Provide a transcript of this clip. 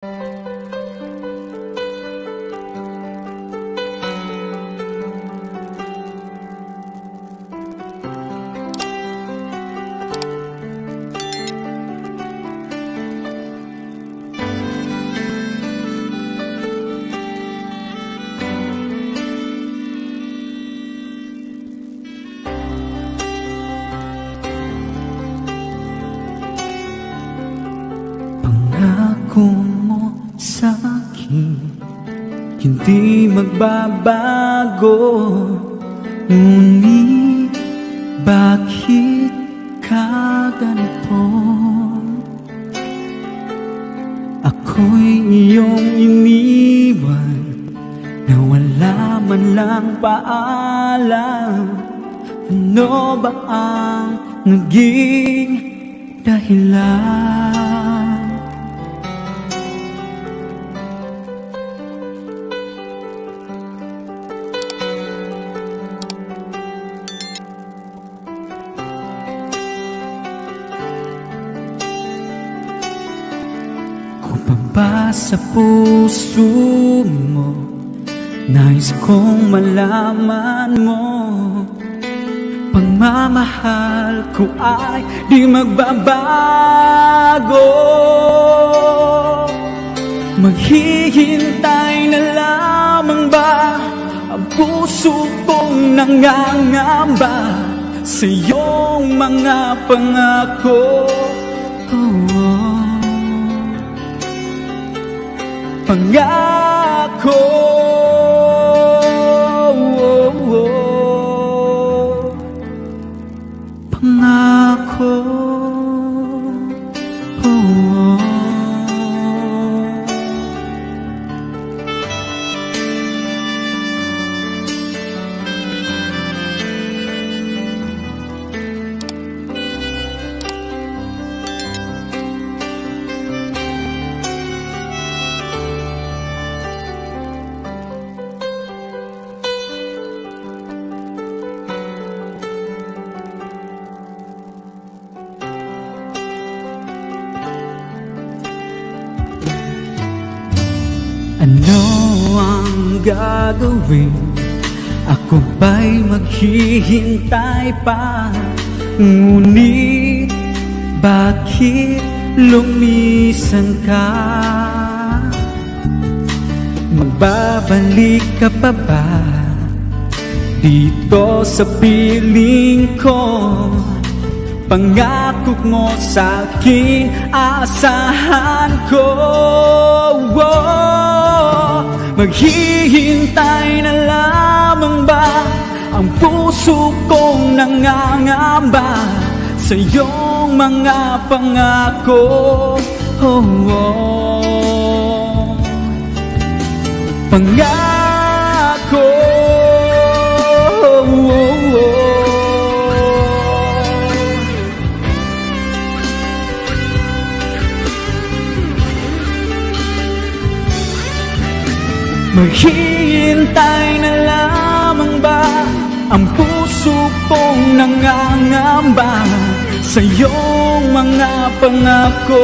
Pangako mo sa'kin hindi magbabago, ngunit bakit ka ganito? Ako'y iyong iniwan na wala man lang paalam. Ano ba ang naging dahilan? Ba sa puso mo, nais kong malaman mo, pagmamahal ko ay di magbabago. Maghihintay na lamang ba ang puso kong nangangamba sa iyong mga pangako? Pangako, pangako, ano ang gagawin? Ako ba'y maghihintay pa? Ngunit bakit lumisan ka? Magbabalik ka pa ba dito sa piling ko? Pangako mo sa'kin, asahan ko. Maghihintay na lamang ba ang puso kong nangangamba sa iyong mga pangako? Pangako, maghihintay na lamang ba ang puso kong nangangamba sa iyong mga pangako?